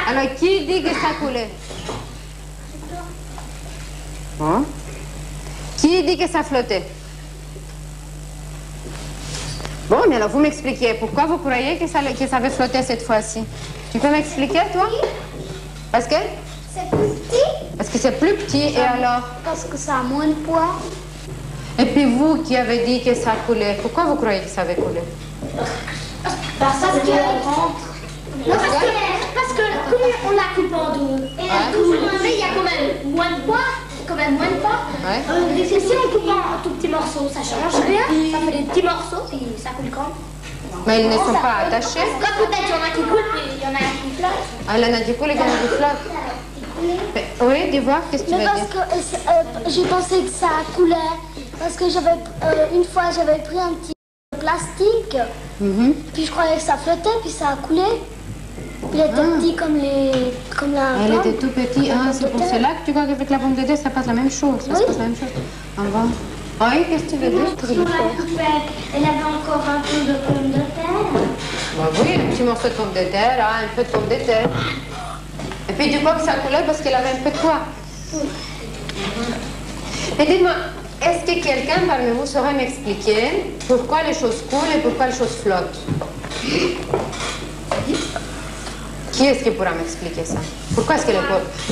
Alors, qui dit que ça coulait? Bon. Qui dit que ça flottait? Bon, mais alors vous m'expliquez, pourquoi vous croyez que ça avait flotté cette fois-ci? Tu peux m'expliquer, toi? Parce que? C'est plus petit. Parce que c'est plus petit, et alors? Parce que ça a moins de poids. Et puis vous qui avez dit que ça coulait, pourquoi vous croyez que ça avait coulé? Parce qu'elle rentre. Non, parce que comme on la coupe en deux, et elle coule, mais il y a quand même moins de poids. Ouais. Si on coupe en tout petits morceaux, ça change rien. Ça fait des petits morceaux, puis ça coule quand même. Mais ils ne sont pas attachés. Peut-être il y en a qui coulent, puis il y en a qui flottent. Ah, il y en a qui coulent et il y en a qui flottent. Mais, oui, dis voir, qu'est-ce que tu veux dire? Parce que j'ai pensé que ça coulait. Parce que une fois, j'avais pris un petit plastique. Puis je croyais que ça flottait, puis ça a coulé. Puis il était petit comme la Elle pomme. était tout petit. Ah, c'est pour cela que tu crois qu'avec la pomme de terre, ça passe la même chose. Ça se passe la même chose. Ah bon? Oui, qu'est-ce que tu veux dire? Si on la coupait, elle avait encore un peu de pomme de terre. Bah oui, un petit morceau de pomme de terre, hein, un peu de pomme de terre. Et puis tu crois que ça coulait parce qu'elle avait un peu de poids. Et dites-moi, est-ce que quelqu'un parmi vous saurait m'expliquer pourquoi les choses coulent et pourquoi les choses flottent? Qui Qui est-ce qui pourra m'expliquer ça? Pourquoi est-ce que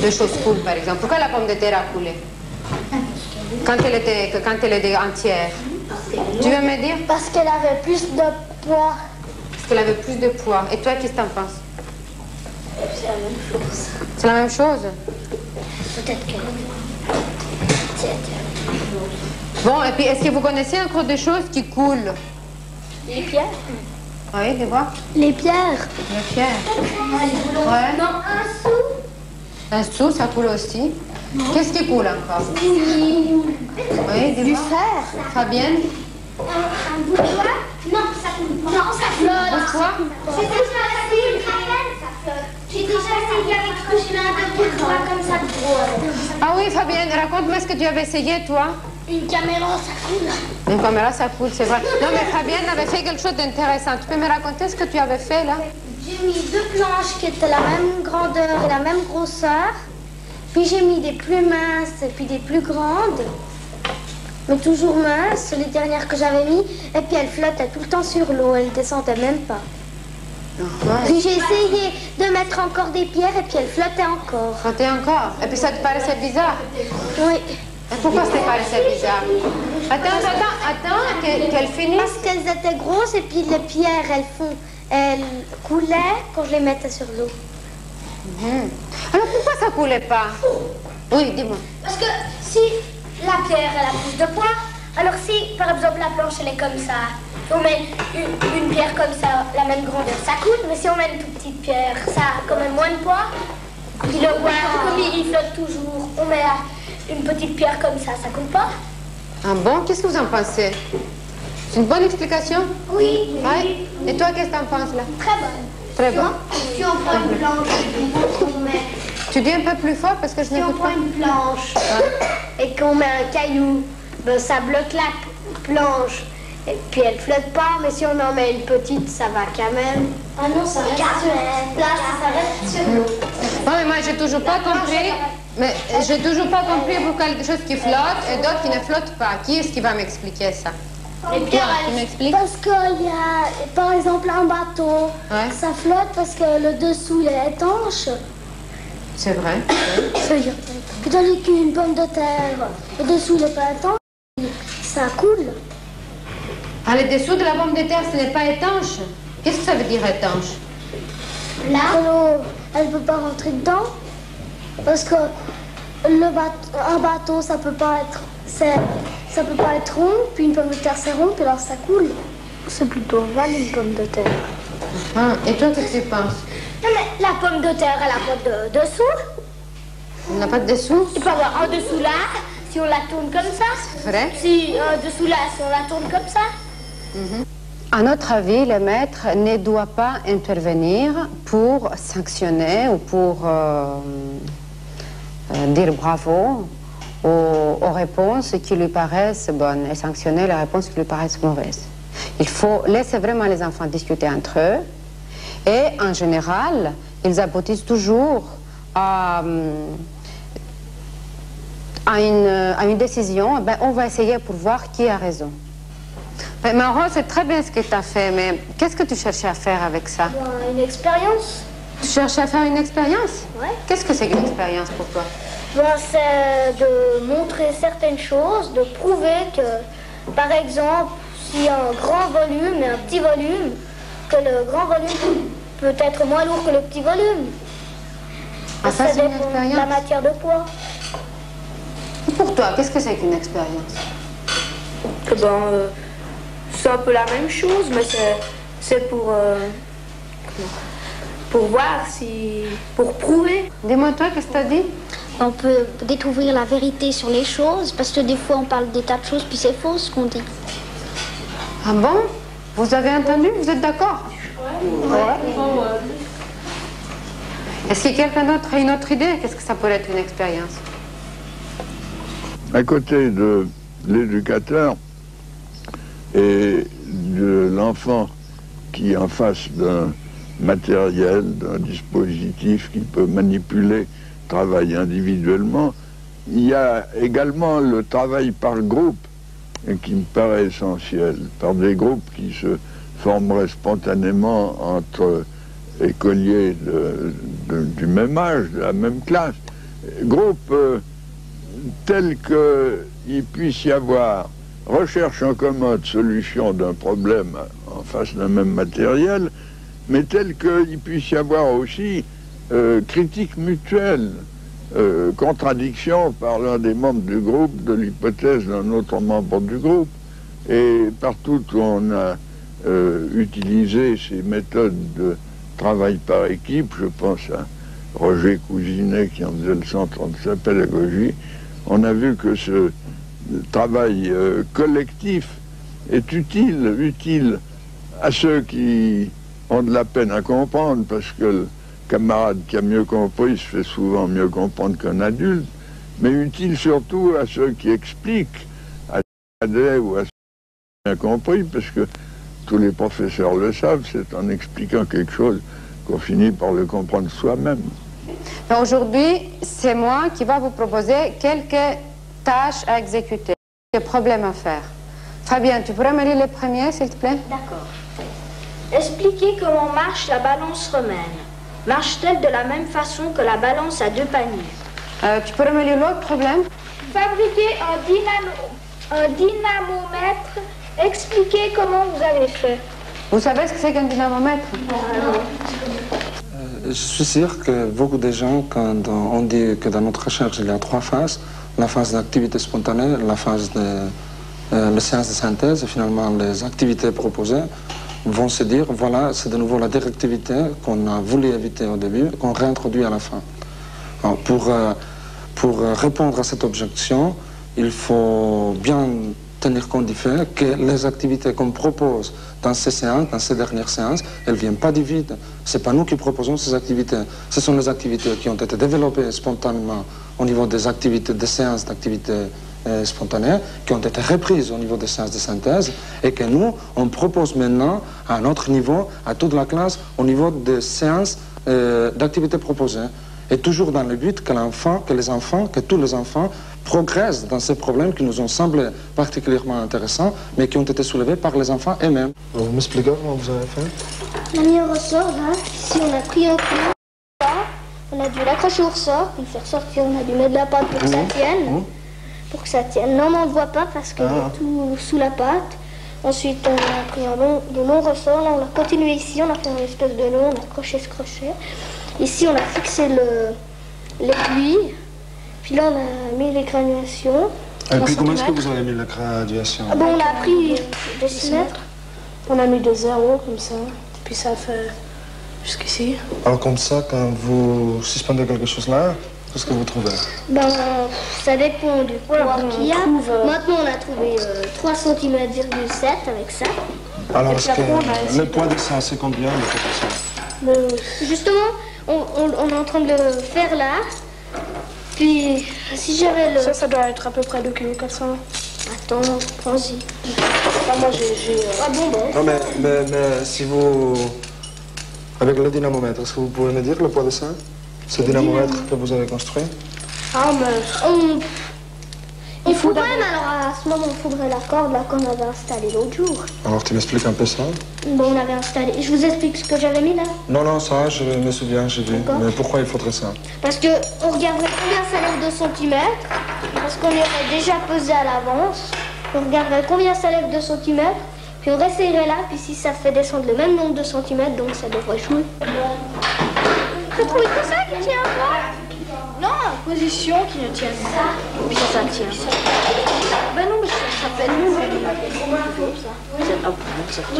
les choses coulent, par exemple? Pourquoi la pomme de terre a coulé quand elle était entière? Tu veux me dire? Parce qu'elle avait plus de poids. Parce qu'elle avait plus de poids. Et toi, qu'est-ce que t'en penses? C'est la même chose. C'est la même chose? Peut-être que... Bon, et puis, est-ce que vous connaissez encore des choses qui coulent? Les pierres. Oui, tu vois? Les pierres. Les pierres. Ouais. Non, un sou. Un sou, ça coule aussi. Qu'est-ce qui coule encore? Oui, Du fer. Fabienne? Un bout de bois. Non, ça coule pas. Non, ça flotte. Pourquoi? J'ai déjà essayé, ça flotte. J'ai déjà essayé avec un bout de bois comme ça de gros. Ah oui, Fabienne, raconte-moi ce que tu avais essayé, toi. Une caméra, ça coule. Une caméra, ça coule, c'est vrai. Non, mais Fabienne avait fait quelque chose d'intéressant. Tu peux me raconter ce que tu avais fait, là? J'ai mis 2 planches qui étaient la même grandeur et la même grosseur. Puis j'ai mis des plus minces et puis des plus grandes. Mais toujours minces, les dernières que j'avais mis. Et puis elles flottaient tout le temps sur l'eau, elles ne descendaient même pas. Puis j'ai essayé de mettre encore des pierres et puis elles flottaient encore. Flottaient encore? Et puis ça te paraissait bizarre? Oui. Et pourquoi ça te paraissait bizarre? Attends, qu'elle finisse. Parce qu'elles étaient grosses et puis les pierres, elles coulaient quand je les mettais sur l'eau. Alors pourquoi ça coulait pas? Oui, dis-moi. Parce que si la pierre elle a plus de poids, alors si par exemple la planche elle est comme ça, on met une pierre comme ça, la même grandeur, ça coule, mais si on met une toute petite pierre, ça a quand même moins de poids. Puis le poids, comme il flotte toujours, on met une petite pierre comme ça coule pas. Ah bon? Qu'est-ce que vous en pensez? C'est une bonne explication? Oui. Ouais. Et toi, qu'est-ce que t'en penses là? Très bonne. Très bonne. Si on prend une planche et qu'on met... Tu dis un peu plus fort parce que je Si on n'écoute prend pas. une planche et qu'on met un caillou, ben, ça bloque la planche. Et puis elle flotte pas, mais si on en met une petite, ça va quand même. Ah non, ça reste ça reste sur l'eau. Non, mais moi, j'ai toujours pas compris. Mais j'ai toujours pas compris pourquoi quelque chose qui flotte et d'autres qui ne flottent pas. Qui est-ce qui va m'expliquer ça? Les pierres, tu m'expliques? Parce qu'il y a, par exemple, un bateau. Ouais. Ça flotte parce que le dessous, il est étanche. C'est vrai. Puis tandis qu'une pomme de terre, le dessous, il n'est pas étanche, ça coule. Ah, le dessous de la pomme de terre, ce n'est pas étanche. Qu'est-ce que ça veut dire étanche? Là, l'eau, elle ne peut pas rentrer dedans. Parce que un bateau, ça peut pas être rond, puis une pomme de terre, c'est rond, puis alors ça coule. C'est plutôt ovale, une pomme de terre. Ah, et toi, qu'est-ce que tu penses? Non mais la pomme de terre, elle a pas de dessous. On n'a pas de dessous? Il peut y avoir un dessous là, si on la tourne comme ça. C'est vrai? Si un dessous là, si on la tourne comme ça. À notre avis, le maître ne doit pas intervenir pour sanctionner ou pour dire bravo aux réponses qui lui paraissent bonnes et sanctionner les réponses qui lui paraissent mauvaises. Il faut laisser vraiment les enfants discuter entre eux et en général, ils aboutissent toujours à une décision. Ben, on va essayer pour voir qui a raison. Ben, Mauro, c'est très bien ce que tu as fait, mais qu'est-ce que tu cherchais à faire avec ça? Une expérience. Tu cherchais à faire une expérience? Ouais. Qu'est-ce que c'est qu'une expérience pour toi? C'est de montrer certaines choses, de prouver que, par exemple, s'il y a un grand volume et un petit volume, que le grand volume peut être moins lourd que le petit volume. Ah, ça, c'est une dépend de expérience. la matière de poids. Et pour toi, qu'est-ce que c'est qu'une expérience? C'est un peu la même chose, mais c'est pour voir si... pour prouver. Dis-moi toi, qu'est-ce que tu as dit? On peut découvrir la vérité sur les choses, parce que des fois on parle des tas de choses, puis c'est faux ce qu'on dit. Ah bon? Vous avez entendu? Vous êtes d'accord? Ouais. Est-ce que quelqu'un d'autre a une autre idée? Qu'est-ce que ça pourrait être une expérience? À côté de l'éducateur et de l'enfant qui est en face d'un matériel, d'un dispositif qu'il peut manipuler, travailler individuellement, il y a également le travail par groupe qui me paraît essentiel, par des groupes qui se formeraient spontanément entre écoliers du même âge, de la même classe. Groupe tel qu'il puisse y avoir recherche en commun de solution d'un problème en face d'un même matériel, mais tel qu'il puisse y avoir aussi critique mutuelle, contradiction par l'un des membres du groupe de l'hypothèse d'un autre membre du groupe. Et partout où on a utilisé ces méthodes de travail par équipe, je pense à Roger Cousinet qui en faisait le centre de sa pédagogie, on a vu que ce travail collectif est utile à ceux qui ont de la peine à comprendre, parce que le camarade qui a mieux compris se fait souvent mieux comprendre qu'un adulte, mais utile surtout à ceux qui expliquent, à des ou à ceux qui ont bien compris, parce que tous les professeurs le savent, c'est en expliquant quelque chose qu'on finit par le comprendre soi-même. Aujourd'hui, c'est moi qui va vous proposer quelques tâches à exécuter, des problèmes à faire. Fabien, tu pourrais me lire les premiers, s'il te plaît? D'accord. Expliquez comment marche la balance romaine. Marche-t-elle de la même façon que la balance à deux paniers? Tu pourrais me lire l'autre problème? Fabriquer un dynamomètre. Expliquez comment vous avez fait. Vous savez ce que c'est qu'un dynamomètre? Je suis sûr que beaucoup de gens, quand on dit que dans notre recherche, il y a trois phases, la phase d'activité spontanée, la phase de la séance de synthèse et finalement les activités proposées, vont se dire, voilà, c'est de nouveau la directivité qu'on a voulu éviter au début, qu'on réintroduit à la fin. Alors, pour répondre à cette objection, il faut bien tenir compte du fait que les activités qu'on propose dans ces séances, dans ces dernières séances, elles ne viennent pas du vide. Ce n'est pas nous qui proposons ces activités. Ce sont les activités qui ont été développées spontanément au niveau des activités, des séances d'activités spontanées, qui ont été reprises au niveau des séances de synthèse, et que nous, on propose maintenant à un autre niveau, à toute la classe, au niveau des séances d'activités proposées. Et toujours dans le but que tous les enfants progressent dans ces problèmes qui nous ont semblé particulièrement intéressants, mais qui ont été soulevés par les enfants eux-mêmes. Vous m'expliquez comment vous avez fait? On a mis un ressort là, ici on a pris un clou, on a dû l'accrocher au ressort, puis le faire sortir, on a dû mettre de la pâte pour que ça tienne. Pour que ça tienne. Non, mais on ne le voit pas parce qu'il est tout sous la pâte. Ensuite, on a pris de longs ressorts, là on a continué ici, on a fait une espèce de nœud, on a accroché ce crochet. Ici, on a fixé l'aiguille. Puis là, on a mis les graduations. Et puis, comment est-ce que vous avez mis la graduation? Bon, on a pris décimètres. On a mis 2 zéros comme ça. Puis ça fait jusqu'ici. Alors, comme ça, quand vous suspendez quelque chose là, qu'est-ce que vous trouvez? Ben, ça dépend du poids qu'il y a. Maintenant, on a trouvé 3 cm,7 avec ça. Alors, est-ce que le poids de ça, c'est combien de proportion? Justement, on est en train de le faire là. Puis, si j'avais le... Ça doit être à peu près 2,4 kg. Attends, prends-y. Moi, j'ai... Ah bon, bon. Non, mais si vous... Avec le dynamomètre, est-ce que vous pouvez me dire le poids de ça? Ce dynamomètre que vous avez construit? Ah, mais... Il faudrait, mais alors à ce moment, il faudrait la corde là qu'on avait installée l'autre jour. Alors, tu m'expliques un peu ça? Bon, on avait installé... Je vous explique ce que j'avais mis là? Non, ça, je me souviens, j'ai vu. Mais pourquoi il faudrait ça? Parce que on regarderait combien ça lève de centimètres, parce qu'on y aurait déjà pesé à l'avance. On regarderait combien ça lève de centimètres, puis on réessayerait là, puis si ça fait descendre le même nombre de centimètres, donc ça devrait jouer. T'as trouvé que ça qui tient pas? Non, position qui ne tient pas. Oui, ça tient. Ben non, mais ça fait nous.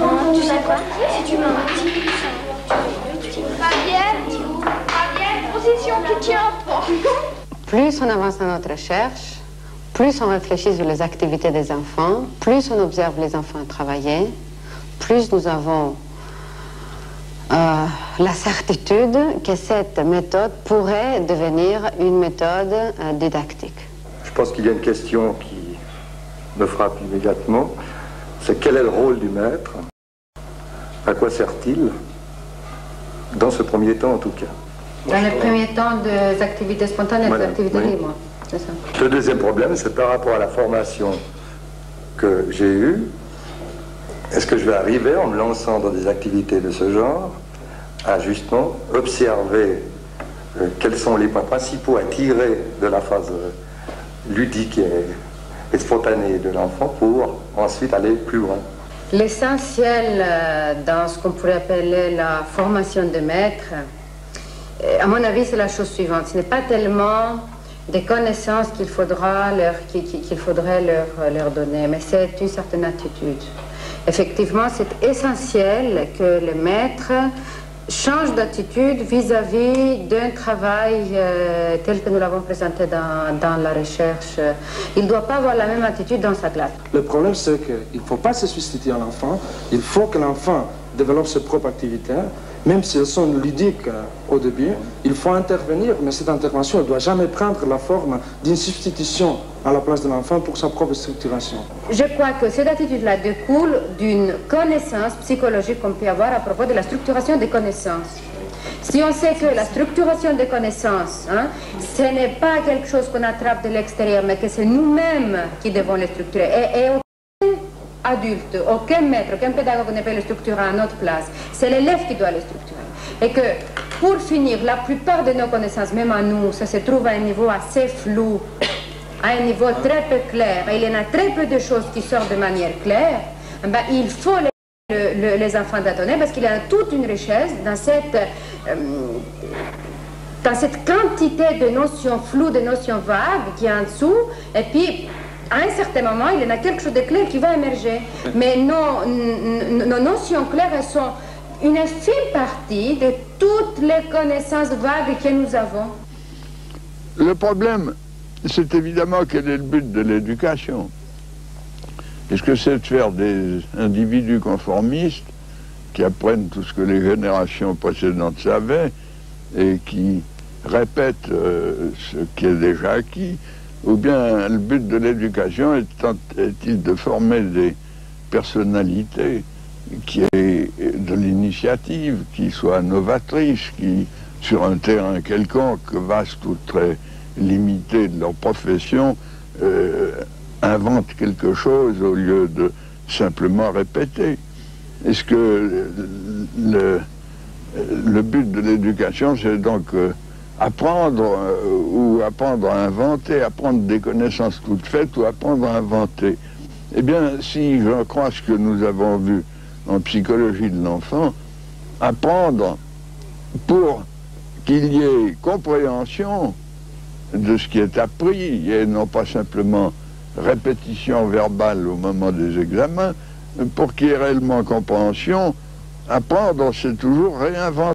Non, tu sais quoi? Si tu m'as Fabienne, position qui tient pas. Plus on avance dans notre recherche, plus on réfléchit sur les activités des enfants, plus on observe les enfants travailler, plus nous avons la certitude que cette méthode pourrait devenir une méthode didactique. Je pense qu'il y a une question qui me frappe immédiatement, c'est quel est le rôle du maître? À quoi sert-il? Dans ce premier temps, en tout cas. Dans le premier temps des activités spontanées, voilà, des activités oui. libres, c'est ça. Le deuxième problème, c'est par rapport à la formation que j'ai eue. Est-ce que je vais arriver, en me lançant dans des activités de ce genre, à justement observer quels sont les points principaux à tirer de la phase ludique et spontanée de l'enfant pour ensuite aller plus loin. L'essentiel dans ce qu'on pourrait appeler la formation de maître, à mon avis, c'est la chose suivante. Ce n'est pas tellement des connaissances qu'il faudrait leur donner, mais c'est une certaine attitude. Effectivement, c'est essentiel que le maître change d'attitude vis-à-vis d'un travail tel que nous l'avons présenté dans la recherche. Il ne doit pas avoir la même attitude dans sa classe. Le problème, c'est qu'il ne faut pas se substituer à l'enfant. Il faut que l'enfant développe ses propres activités, même si elles sont ludiques au début. Il faut intervenir, mais cette intervention ne doit jamais prendre la forme d'une substitution à la place de l'enfant pour sa propre structuration. Je crois que cette attitude-là découle d'une connaissance psychologique qu'on peut avoir à propos de la structuration des connaissances. Si on sait que la structuration des connaissances, ce n'est pas quelque chose qu'on attrape de l'extérieur, mais que c'est nous-mêmes qui devons les structurer. Et aucun adulte, aucun maître, aucun pédagogue ne peut les structurer à notre place. C'est l'élève qui doit les structurer. Et que, pour finir, la plupart de nos connaissances, même à nous, ça se trouve à un niveau assez flou, à un niveau très peu clair, et il y en a très peu de choses qui sortent de manière claire, ben, il faut les enfants d'attonner parce qu'il y a toute une richesse dans cette quantité de notions floues, de notions vagues qui est en dessous, et puis à un certain moment, il y en a quelque chose de clair qui va émerger. Mais nos notions claires, elles sont une infime partie de toutes les connaissances vagues que nous avons. Le problème, c'est évidemment quel est le but de l'éducation. Est-ce que c'est de faire des individus conformistes qui apprennent tout ce que les générations précédentes savaient et qui répètent ce qui est déjà acquis, ou bien le but de l'éducation est-il de former des personnalités qui aient de l'initiative, qui soient novatrices, qui, sur un terrain quelconque, vaste ou très limité de leur profession, inventent quelque chose au lieu de simplement répéter. Est-ce que le but de l'éducation, c'est donc apprendre ou apprendre à inventer, apprendre des connaissances toutes faites ou apprendre à inventer? Eh bien, si je crois ce que nous avons vu en psychologie de l'enfant, apprendre pour qu'il y ait compréhension de ce qui est appris et non pas simplement répétition verbale au moment des examens, pour qu'il y ait réellement compréhension, apprendre, c'est toujours réinventer.